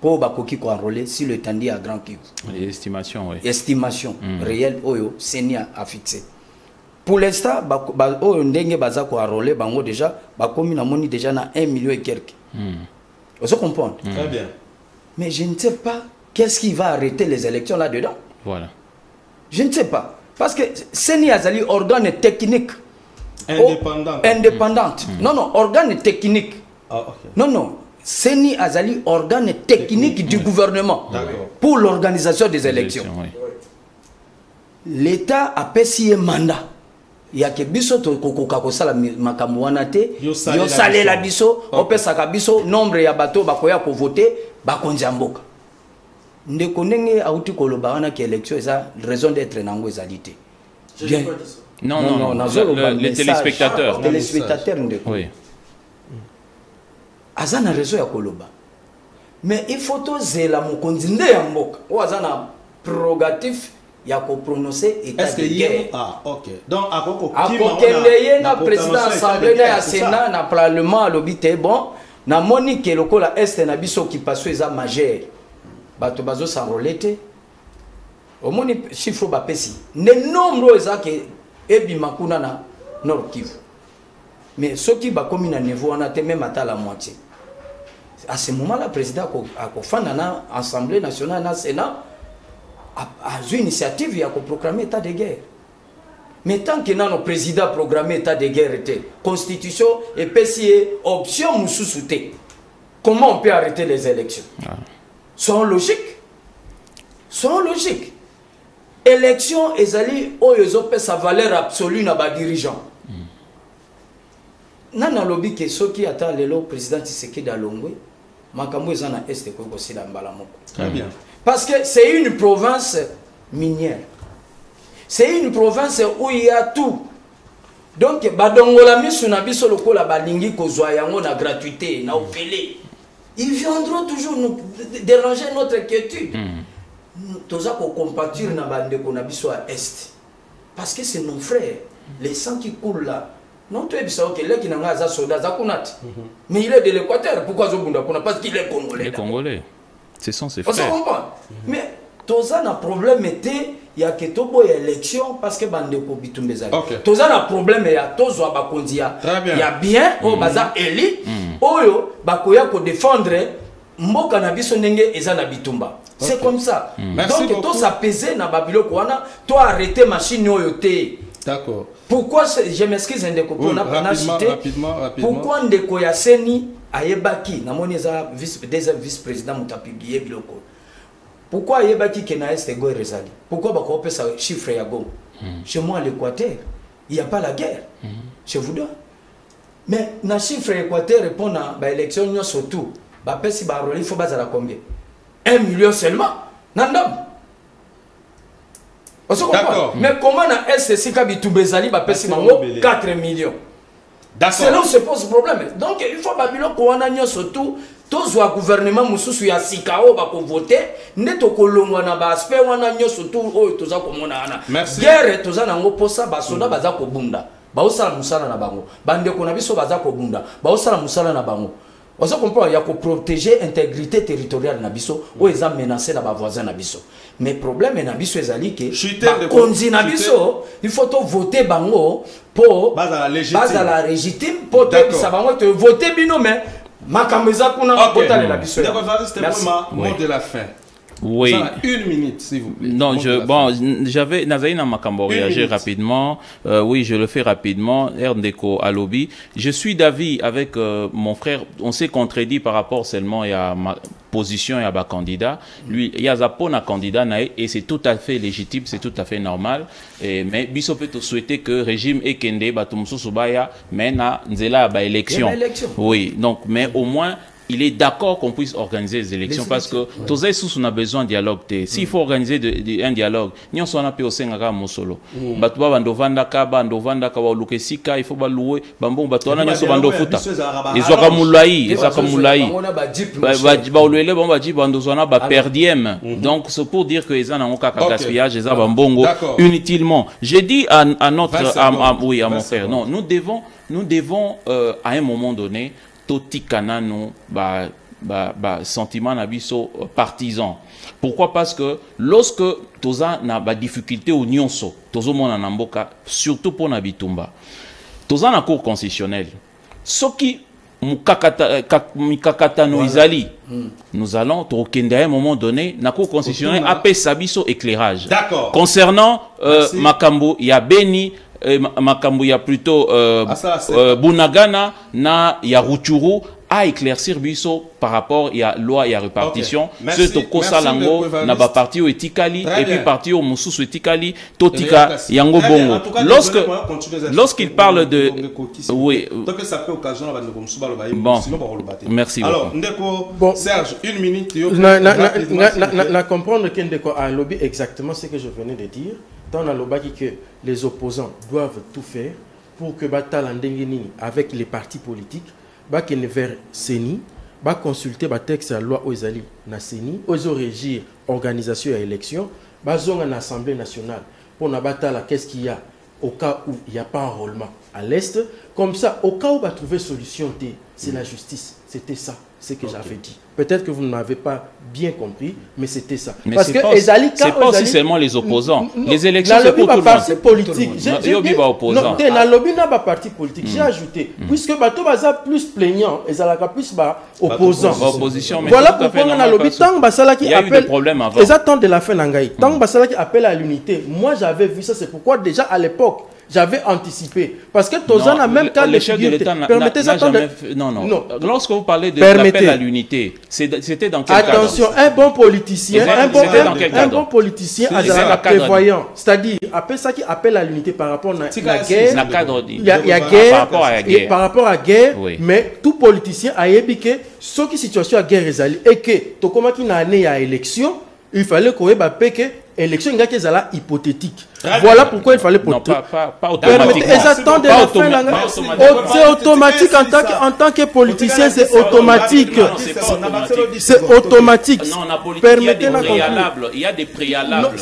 S4: Pour bakoki ko enrôler si le tandi à Grand Kivu.
S2: Estimation, oui.
S4: Estimation réelle oyo Senia a fixé. Pour l'instant, oyo ndenge baza ko enrôler bango déjà bakomi na moni déjà na 1 million et quelques. Vous comprenez?
S1: Très bien.
S4: Mais je ne sais pas qu'est-ce qui va arrêter les élections là-dedans.
S2: Voilà.
S4: Je ne sais pas. Parce que Senia Azali organe technique. Indépendante. Non, non, organe technique.
S1: Ah, okay.
S4: Non, non. Seni Azali organe technique du gouvernement pour l'organisation des élections.
S2: Oui.
S4: L'État a payé un mandat. Il y a que biso to kokoka ko sala makambo wana te yo salé la biso opesa biso nombre ya bato bakoya ko voter bakonza mboka. Ndeko ndenge auti koloba wana ki élection eza raison d'être nango ezalité. Bien.
S2: Non, non, non, les téléspectateurs.
S4: Téléspectateurs ndeko.
S2: Oui.
S4: Azana raison ya koloba. Mais il faut to zela mokonzi nde ya mboka. O azana prérogatif ya ko prononcer état de guerre.
S1: Ah, OK. Donc akoko
S4: kende na président assemblée na Sénat na parlement lobité bon na monique lokola est na biso qui passe eza majeur. Bato bazo s'enrôler. Au moni chiffre ba pesi. Ne nombre eza ke ebi makuna na Nord Kivu. Mais ceux qui ba komi na niveau on a te même à la moitié. À ce moment là président a ko fana na assemblée nationale na Sénat a une initiative à proclamer état de guerre. Mais tant que notre président programmé état de guerre était constitution et PCA option moussouté, comment on peut arrêter les élections? Sont logiques. Sont logiques. Élection ezali oyo sa valeur absolue na ba dirigeant. Nana lobby que ceux qui attendent le président Tshisekedi Alongwe makambo ezana est ko ko sila mbala moko.
S1: Très bien.
S4: Parce que c'est une province minière. C'est une province où il y a tout. Donc, badongola misu na biso lokola balingi kozwa yango na gratuité, na opélé. Ils viendront toujours nous déranger notre inquiétude. Toza ko compatir na bandeko na biso à est. Parce que c'est nos frères, les sangs qui coulent là. Non, tu es bisa ok, là qui n'a pas soldat zakunati. Mais il est de l'Équateur, pourquoi zobunda kuna? Parce qu'il est congolais.
S2: Les Congolais. Ce sont ses frères.
S4: On se comprend. Mais toza na problème était il y a que tobo élection parce que bandeko bitumbeza. Toza na problème ya tozo bakonzi ya. Il y a bien au baza eli oyo bakoya ko défendre mboka na biso ndenge eza na bitumba. C'est comme ça. Donc to s'apaiser na babiloko wana, to arrêter machine oyo te.
S1: D'accord.
S4: Pourquoi je m'excuse ndeko pour na cité. Pourquoi ndeko ya Seni ayebaki na moni za deuxième vice-président mutapigiye biloko. Pourquoi ayebaki que na est go rezali? Pourquoi ba ko pesa chiffre ya go? Chez moi à l'Équateur, il n'y a pas la guerre. Je vous donne. Mais na chiffre Équateur répond à ba élection nyo surtout. Ba pesi ba rôle il faut bazala combien? 1 million seulement. Nandam. D'accord. Mais comment na SC Kabitubezali ba pesi mango 4 millions. C'est là où se pose problème. Donc il faut Babylone qu'on a surtout tous le gouvernement mususu ya sikao ba ko voter neto kolongwa na ba aspect wana nyo surtout o toza ko mona ana. Guerre toza na ngo posa ba soda baza ko bunda. Ba osala musala na bango. Bande ko na biso baza ko bunda. Ba osala musala na bango. On se comprend, il y a pour protéger l'intégrité territoriale na biso ou ils ont menacé na ba voisin na biso. Mais problème na biso ezali que konzi na biso il faut to voter bango pour base à la légitime pour te ça bango te voter bino mais makameza kuna voter la biso.
S1: D'accord, c'était vraiment mot de la fin.
S2: Oui.
S1: Une minute, s'il vous plaît.
S2: Non, j'avais Nazaïna Makambo réagir rapidement. Oui, je le fais rapidement. Erdeko à lobby. Je suis d'avis avec mon frère. On s'est contredit par rapport seulement à ma position et à ma candidat. Lui, il y a un candidat et c'est tout à fait légitime, c'est tout à fait normal. Mais Bisso peut souhaiter que le régime est kende batumso subaya mais na nzela ba élection. Oui, donc mais au moins il est d'accord qu'on puisse organiser les élections parce que tous les sous on a besoin de dialogue. S'il faut organiser un dialogue, nous on a pu au Sénégal mosolo. Batuba bandovanda kaba lukesika il faut balouer bambon batuana nyoso bando futa. Izoka mulai, izoka mulai. Ba olele bomba ji bandozana ba perdiem. Donc c'est pour dire que les gens n'ont qu'à gaspillage, les gens bambongo inutilement. J'ai dit à notre à mon frère, non, nous devons à un moment donné toti kanano sentiment nabiso partisan. Pourquoi? Parce que lorsque toza na ba difficulté au nyonso tozo mona na mboka surtout pour na bitumba toza na cour constitutionnelle soki mikakata no izali nous allons tokende à un moment donné na cour constitutionnelle apé sabiso éclairage concernant makambo ya beni makambo ya plutôt Bunagana na ya Ruchuru à éclaircir biso par rapport à loi et à répartition ce toko salango na ba parti au etikali et puis parti au mususu etikali totika yango bongo lorsqu'il parle de oui
S1: donc ça fait occasion à
S2: bon merci
S1: alors ndeko bon Serge une minute
S3: na comprendre que ndeko a lobby exactement ce que je venais de dire dans la lobby que les opposants doivent tout faire pour que batala ndengeni avec les partis politiques ba ken vers CENI ba consulter ba texte à loi ozali na CENI ozo régir organisation et élection ba zonga na Assemblée nationale pour na batala qu'est-ce qu'il y a au cas où il n'y a pas enrôlement à l'est comme ça au cas où va trouver solution c'est la justice. C'était ça ce que j'avais dit. Peut-être que vous ne m'avez pas bien compris, mais c'était ça.
S2: Mais parce que c'est pas aussi seulement les opposants. Les élections, c'est pour tout le monde.
S3: Politique.
S2: Non,
S3: la lobby n'a pas parti politique. J'ai ajouté, puisque Bato Baza plus plaignant, et Zalaka plus opposant. Voilà pourquoi on a lobby. Tant Basala qui appelle, ils attendent de la fin d'Angaï. Tant Basala qui appelle à l'unité. Moi, j'avais vu ça. C'est pourquoi déjà à l'époque, j'avais anticipé. Parce que Tozan a même cas de
S2: chef de l'État non. Lorsque vous parlez de l'appel à l'unité, c'était dans quel cadre?
S3: Attention, un bon politicien, un bon politicien a prévoyant. C'est-à-dire, après ça qui appelle à l'unité par rapport à la guerre, il y a guerre, et par rapport à guerre, mais tout politicien a épiqué ce qui situation à guerre et que Tokoma qui n'a né à élection, il fallait qu'on ait que élection hypothétique. Voilà pourquoi il fallait
S2: pas automatique.
S3: C'est automatique en tant que politicien, c'est automatique. C'est automatique.
S2: Il y a des préalables.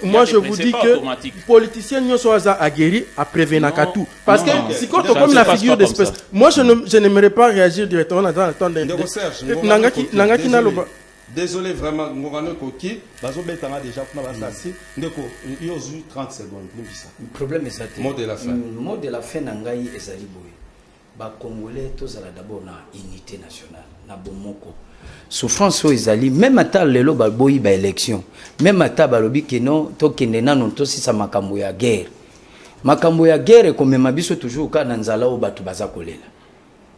S3: Moi je vous dis que politicien n'y sont aguerris à prévenir tout. Parce que si quand on comme la figure d'espèce, moi je n'aimerais pas réagir directement dans le temps d'un.
S1: Désolé vraiment, Ngorano Koki, Bazo Betana déjà pour la passer. Ndeko, il y a 30 secondes.
S4: Le problème est ça.
S1: Mot de la fin.
S4: Le mot de la fin Nangaï et Zaliboui. Ba Congolais tous à la d'abord na unité nationale, na bomoko. Souffrance aux Zali, même à ta lelo ba boyi ba élection, même à ta balobi keno to kendena non to si sa makambo ya guerre. Makambo ya guerre comme mabiso toujours ka nanzala o batu bazakolela.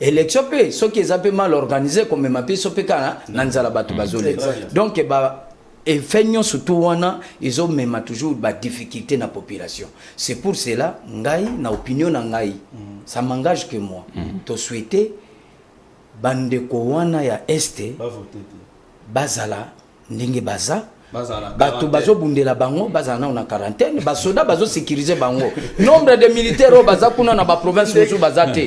S4: Élection pe ce qui est mal organisé comme ma pe sope kana nanzala batu bazole donc et feignons surtout wana ils ont même toujours ba difficulté na population c'est pour cela ngai na opinion na ngai ça m'engage que moi to souhaiter bandeko wana ya este bazala ndenge baza Bato bazo bundela bango bazana na quarantaine basoda bazo sécuriser bango nombre de militaires au bazakuna na ba province musu bazate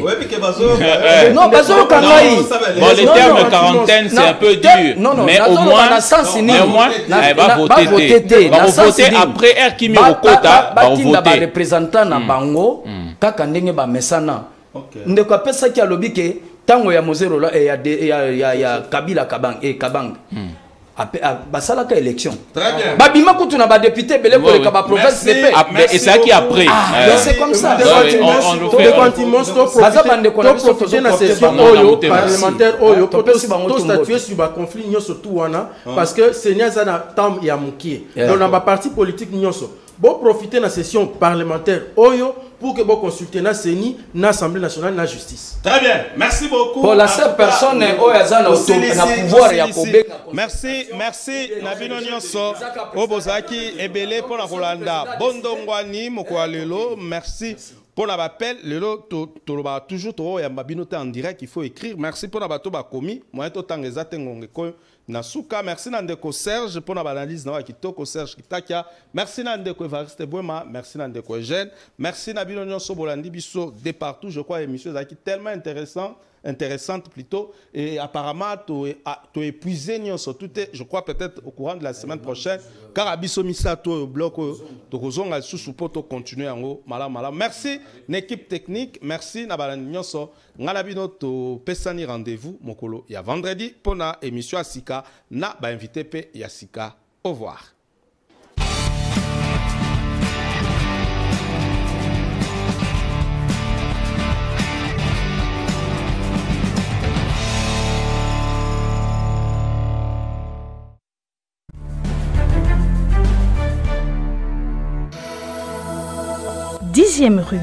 S4: non bazo kangai
S2: bon le terme quarantaine c'est un peu dur mais au moins va voter après air kimi okota va voter
S4: représentant na bango kaka ndenge ba mesana ndeko apesa ki alobi ke tango ya mozero la ya Kabila Kabang basalaka élection.
S1: Très bien.
S4: Babima kutu na ba député belé ko le province de paix.
S2: Et c'est ça qui après.
S4: C'est comme ça.
S3: profiter na session oyo parlementaire oyo pour statuer sur ba conflit nyonso tout wana parce que Seigneur za na temps ya mukie. Donc na ba parti politique nyonso. Bon profiter na session parlementaire oyo pour que bon consulter na CENI, na Assemblée nationale, na justice.
S1: Très bien, merci beaucoup.
S4: Pour la seule personne oyo na pouvoir ya kobenga.
S1: Merci Nabino Nyonso Obozaki ebele pour la Rolanda Bondongwani Mokoalelo, merci pour l'appel. Lelo toujours trop ya mabinote en direct, il faut écrire. Merci pour la bato ba komi, moi to tangeza tengonge ko Nasuka, merci Nandeko Serge pour l'analyse na kitoko Serge Kitakia. Merci Nandeko Evariste Bouema, merci Nandeko Eugène, merci Nabino Nyonso Bolandi Bisso de partout, je crois l'émission est tellement intéressante plutôt, et apparemment tu es épuisé Nyonso, tout est, je crois peut-être au courant de la semaine prochaine, car Abisso Missa to au bloc de Rozon al sous pour continuer en haut, malam. Merci l'équipe technique, merci Nabalandi Nyonso, Ngalabino to pesani rendez-vous mokolo ya vendredi pour na émission Asika na ba invité pe Yasika. Au revoir.
S5: Dixième rue.